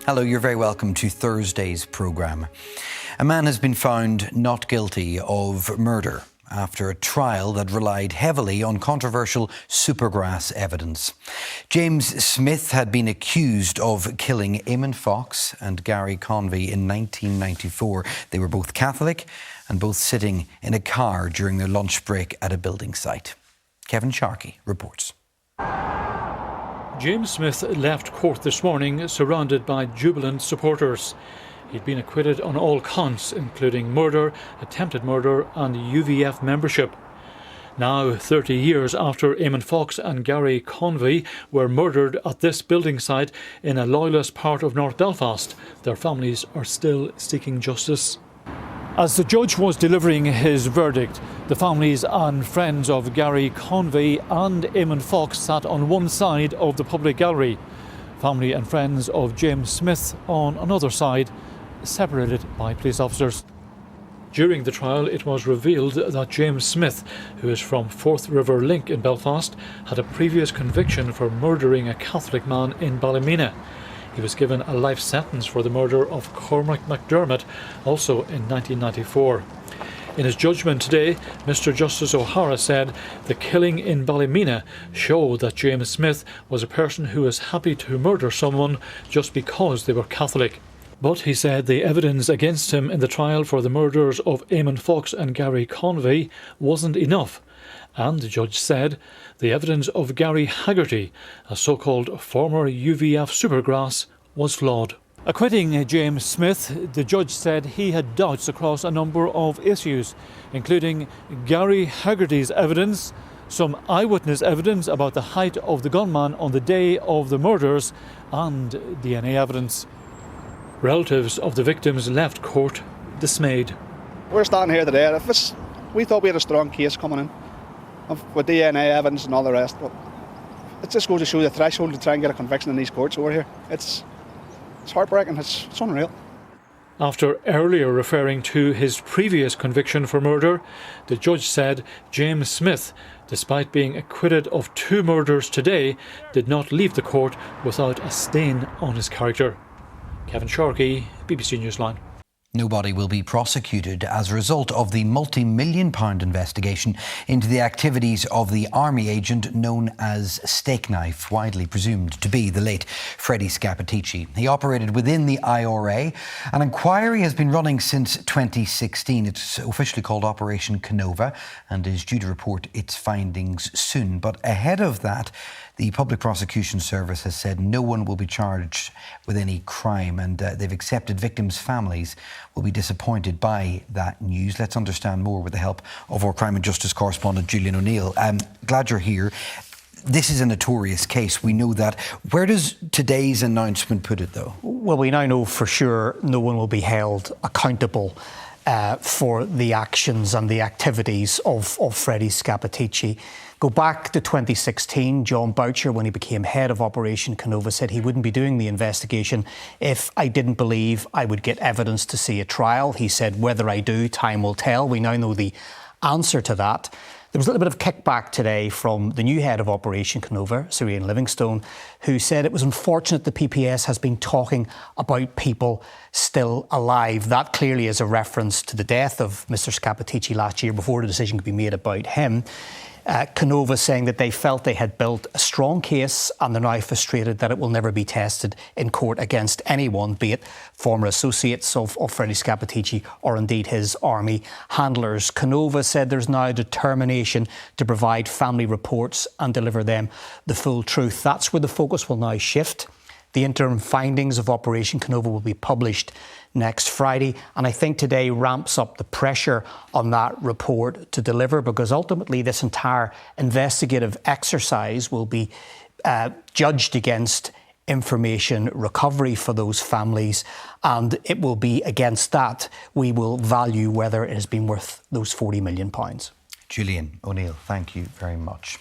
Hello, you're very welcome to Thursday's programme. A man has been found not guilty of murder after a trial that relied heavily on controversial supergrass evidence. James Smith had been accused of killing Eamon Fox and Gary Convey in 1994. They were both Catholic and both sitting in a car during their lunch break at a building site. Kevin Sharkey reports. James Smith left court this morning surrounded by jubilant supporters. He'd been acquitted on all counts, including murder, attempted murder and UVF membership. Now, 30 years after Eamon Fox and Gary Convey were murdered at this building site in a loyalist part of North Belfast, their families are still seeking justice. As the judge was delivering his verdict, the families and friends of Gary Convey and Eamon Fox sat on one side of the public gallery. Family and friends of James Smith on another side, separated by police officers. During the trial, it was revealed that James Smith, who is from Forth River Link in Belfast, had a previous conviction for murdering a Catholic man in Ballymena. He was given a life sentence for the murder of Cormac McDermott, also in 1994. In his judgment today, Mr Justice O'Hara said the killing in Ballymena showed that James Smith was a person who was happy to murder someone just because they were Catholic. But he said the evidence against him in the trial for the murders of Eamon Fox and Gary Convey wasn't enough. And the judge said the evidence of Gary Haggerty, a so-called former UVF supergrass, was flawed. Acquitting James Smith, the judge said he had doubts across a number of issues, including Gary Haggerty's evidence, some eyewitness evidence about the height of the gunman on the day of the murders, and DNA evidence. Relatives of the victims left court dismayed. We're standing here today. We thought we had a strong case coming in with DNA evidence and all the rest, but it just goes to show the threshold to try and get a conviction in these courts over here. It's heartbreaking. It's unreal. After earlier referring to his previous conviction for murder, the judge said James Smith, despite being acquitted of 2 murders today, did not leave the court without a stain on his character. Kevin Sharkey, BBC Newsline. Nobody will be prosecuted as a result of the multi-million-pound investigation into the activities of the army agent known as Stakeknife, widely presumed to be the late Freddie Scappaticci. He operated within the IRA. An inquiry has been running since 2016. It's officially called Operation Kenova and is due to report its findings soon. But ahead of that, the Public Prosecution Service has said no one will be charged with any crime, and they've accepted victims' families will be disappointed by that news. Let's understand more with the help of our crime and justice correspondent, Julian O'Neill. Glad you're here. This is a notorious case. We know that. Where does today's announcement put it, though? Well, we now know for sure no one will be held accountable for the actions and the activities of Freddie Scappaticci. Go back to 2016, John Boucher, when he became head of Operation Kenova, said he wouldn't be doing the investigation if I didn't believe I would get evidence to see a trial. He said, whether I do, time will tell. We now know the answer to that. There was a little bit of kickback today from the new head of Operation Kenova, Sir Livingstone, who said it was unfortunate the PPS has been talking about people still alive. That clearly is a reference to the death of Mr Scappaticci last year before the decision could be made about him. Kenova saying that they felt they had built a strong case and they're now frustrated that it will never be tested in court against anyone, be it former associates of Freddie Scappaticci or indeed his army handlers. Kenova said there's now determination to provide family reports and deliver them the full truth. That's where the focus will now shift. The interim findings of Operation Kenova will be published next Friday, and I think today ramps up the pressure on that report to deliver, because ultimately this entire investigative exercise will be judged against information recovery for those families, and it will be against that we will value whether it has been worth those £40 million. Julian O'Neill, thank you very much.